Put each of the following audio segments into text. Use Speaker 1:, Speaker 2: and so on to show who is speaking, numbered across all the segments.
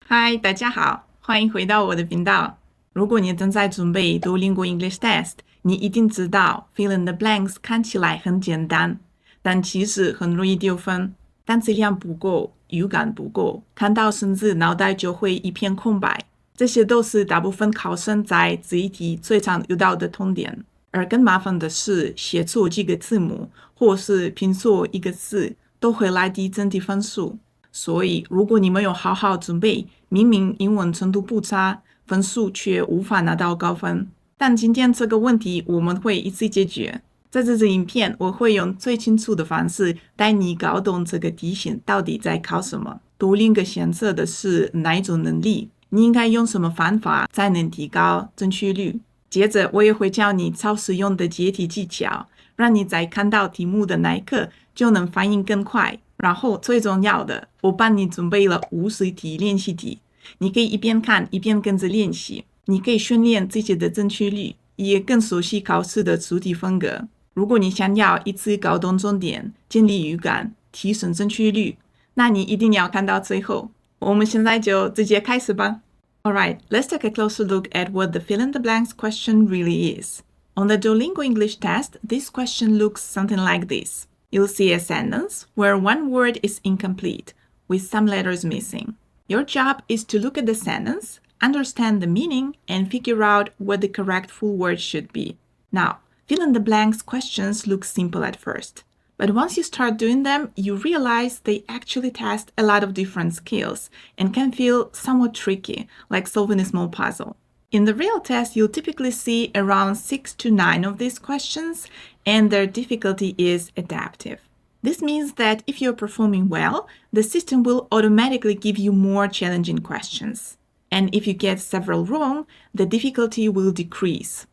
Speaker 1: 嗨，大家好，欢迎回到我的频道。如果你正在准备Duolingo English Test，你一定知道 fill in the blanks 看起来很简单，但其实很容易丢分。单词量不够，语感不够，看到生字脑袋就会一片空白。这些都是大部分考生在这一题最常遇到的痛点。而更麻烦的是，写错几个字母，或是拼错一个字，都会拉低整体分数。所以，如果你没有好好准备，明明英文程度不差，分数却无法拿到高分。但今天这个问题我们会一起解决。在这支影片，我会用最清楚的方式带你搞懂这个题型到底在考什么。Duolingo检测的是哪一种能力？你应该用什么方法才能提高正确率？接着，我也会教你超实用的解题技巧，让你在看到题目的那一刻就能反应更快。然后最重要的，我帮你准备了50题练习题，你可以一边看一边跟着练习。你可以训练自己的正确率，也更熟悉考试的出题风格。如果你想要一次搞懂重点，建立语感，提升正确率，那你一定要看到最后。我们现在就直接开始吧。Alright, let's take a closer look at what the fill in the blanks question really is. On the Duolingo English test, this question looks something like this. You'll see a sentence where one word is incomplete, with some letters missing. Your job is to look at the sentence, understand the meaning, and figure out what the correct full word should be. Now, fill in the blanks questions look simple at first, but once you start doing them, you realize they actually test a lot of different skills and can feel somewhat tricky, like solving a small puzzle. In the real test, you'll typically see around 6 to 9 of these questions, and their difficulty is adaptive. This means that if you're performing well, the system will automatically give you more challenging questions. And if you get several wrong, the difficulty will decrease.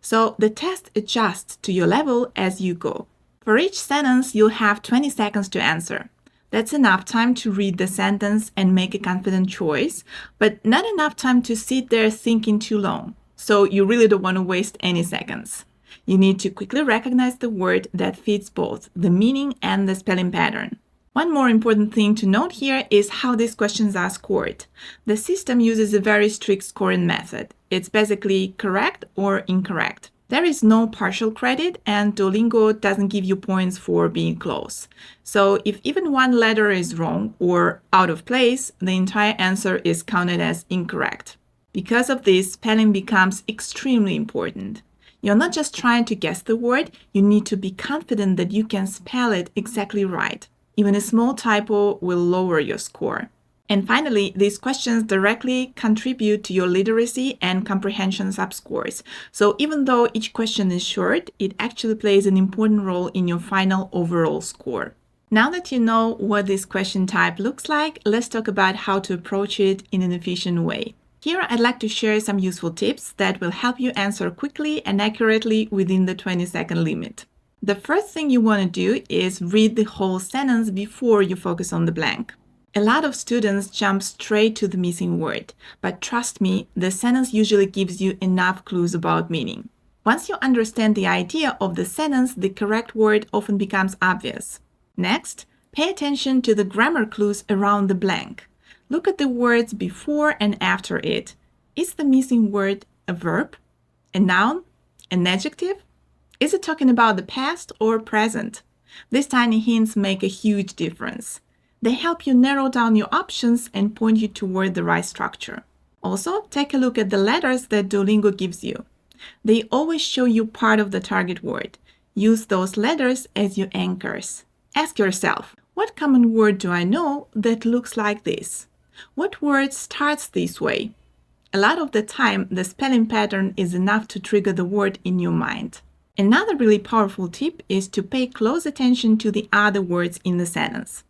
Speaker 1: So the test adjusts to your level as you go. For each sentence, you'll have 20 seconds to answer. That's enough time to read the sentence and make a confident choice, but not enough time to sit there thinking too long. So you really don't want to waste any seconds. You need to quickly recognize the word that fits both the meaning and the spelling pattern. One more important thing to note here is how these questions are scored. The system uses a very strict scoring method. It's basically correct or incorrect. There is no partial credit, and Duolingo doesn't give you points for being close. So if even one letter is wrong or out of place, the entire answer is counted as incorrect. Because of this, spelling becomes extremely important. You're not just trying to guess the word, you need to be confident that you can spell it exactly right. Even a small typo will lower your score. And finally, these questions directly contribute to your literacy and comprehension subscores. So even though each question is short, it actually plays an important role in your final overall score. Now that you know what this question type looks like, let's talk about how to approach it in an efficient way. Here, I'd like to share some useful tips that will help you answer quickly and accurately within the 20-second limit. The first thing you want to do is read the whole sentence before you focus on the blank. A lot of students jump straight to the missing word, but trust me, the sentence usually gives you enough clues about meaning. Once you understand the idea of the sentence, the correct word often becomes obvious. Next, pay attention to the grammar clues around the blank. Look at the words before and after it. Is the missing word a verb, a noun, an adjective? Is it talking about the past or present? These tiny hints make a huge difference. They help you narrow down your options and point you toward the right structure. Also, take a look at the letters that Duolingo gives you. They always show you part of the target word. Use those letters as your anchors. Ask yourself, what common word do I know that looks like this? What word starts this way? A lot of the time, the spelling pattern is enough to trigger the word in your mind. Another really powerful tip is to pay close attention to the other words in the sentence.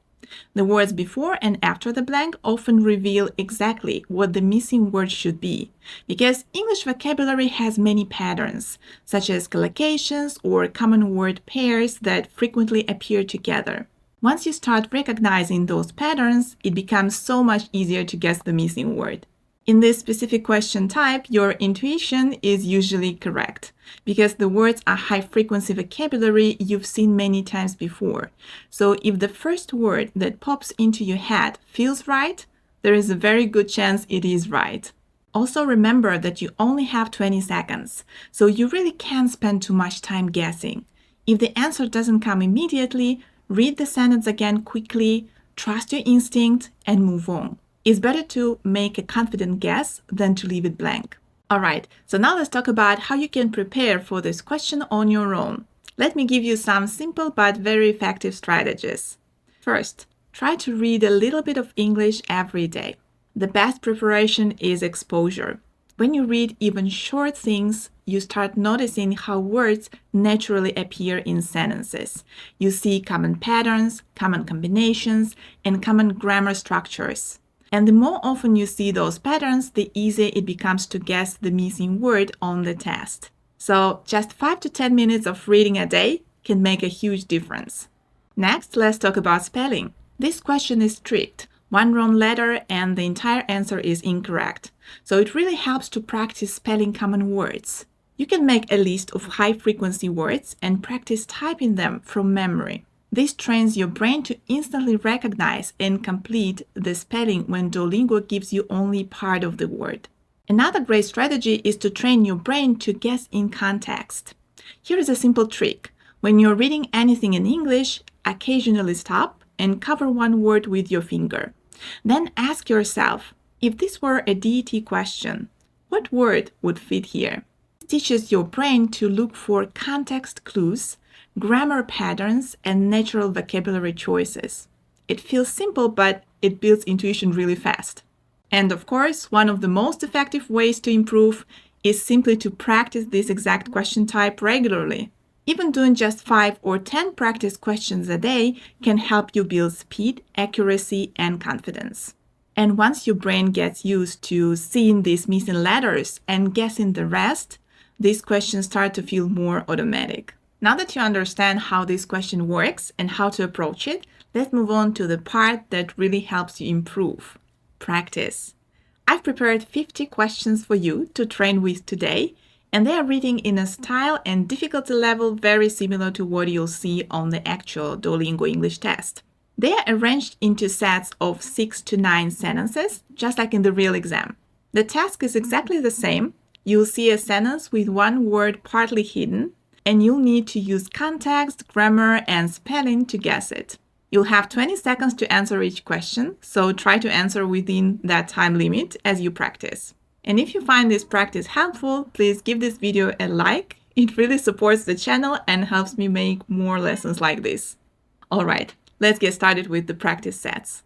Speaker 1: The words before and after the blank often reveal exactly what the missing word should be, because English vocabulary has many patterns, such as collocations or common word pairs that frequently appear together. Once you start recognizing those patterns, it becomes so much easier to guess the missing word. In this specific question type, your intuition is usually correct because the words are high-frequency vocabulary you've seen many times before. So if the first word that pops into your head feels right, there is a very good chance it is right. Also remember that you only have 20 seconds, so you really can't spend too much time guessing. If the answer doesn't come immediately, read the sentence again quickly, trust your instinct, and move on. It's better to make a confident guess than to leave it blank. Alright, so now let's talk about how you can prepare for this question on your own. Let me give you some simple but very effective strategies. First, try to read a little bit of English every day. The best preparation is exposure. When you read even short things, you start noticing how words naturally appear in sentences. You see common patterns, common combinations, and common grammar structures. And the more often you see those patterns, the easier it becomes to guess the missing word on the test. So just 5 to 10 minutes of reading a day can make a huge difference. Next, let's talk about spelling. This question is strict. One wrong letter and the entire answer is incorrect. So it really helps to practice spelling common words. You can make a list of high-frequency words and practice typing them from memory. This trains your brain to instantly recognize and complete the spelling when Duolingo gives you only part of the word. Another great strategy is to train your brain to guess in context. Here is a simple trick. When you're reading anything in English, occasionally stop and cover one word with your finger. Then ask yourself, if this were a DET question, what word would fit here? This teaches your brain to look for context clues, grammar patterns, and natural vocabulary choices. It feels simple, but it builds intuition really fast. And of course, one of the most effective ways to improve is simply to practice this exact question type regularly. Even doing just 5 or 10 practice questions a day can help you build speed, accuracy, and confidence. And once your brain gets used to seeing these missing letters and guessing the rest, these questions start to feel more automatic. Now that you understand how this question works and how to approach it, let's move on to the part that really helps you improve: practice. I've prepared 50 questions for you to train with today, and they are written in a style and difficulty level very similar to what you'll see on the actual Duolingo English test. They are arranged into sets of 6 to 9 sentences, just like in the real exam. The task is exactly the same. You'll see a sentence with one word partly hidden, and you'll need to use context, grammar, and spelling to guess it. You'll have 20 seconds to answer each question, so try to answer within that time limit as you practice. And if you find this practice helpful, please give this video a like. It really supports the channel and helps me make more lessons like this. Alright, let's get started with the practice sets.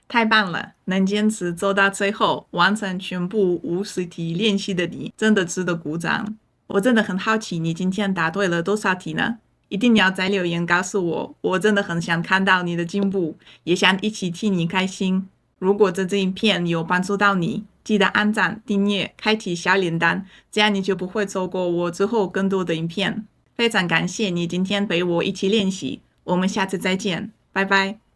Speaker 1: 太棒了！能坚持做到最后，完成全部50题练习的你，真的值得鼓掌。我真的很好奇，你今天答对了多少题呢？一定要在留言告诉我，我真的很想看到你的进步，也想一起替你开心。如果这支影片有帮助到你，记得按赞、订阅、开启小铃铛，这样你就不会错过我之后更多的影片。非常感谢你今天陪我一起练习，我们下次再见，拜拜。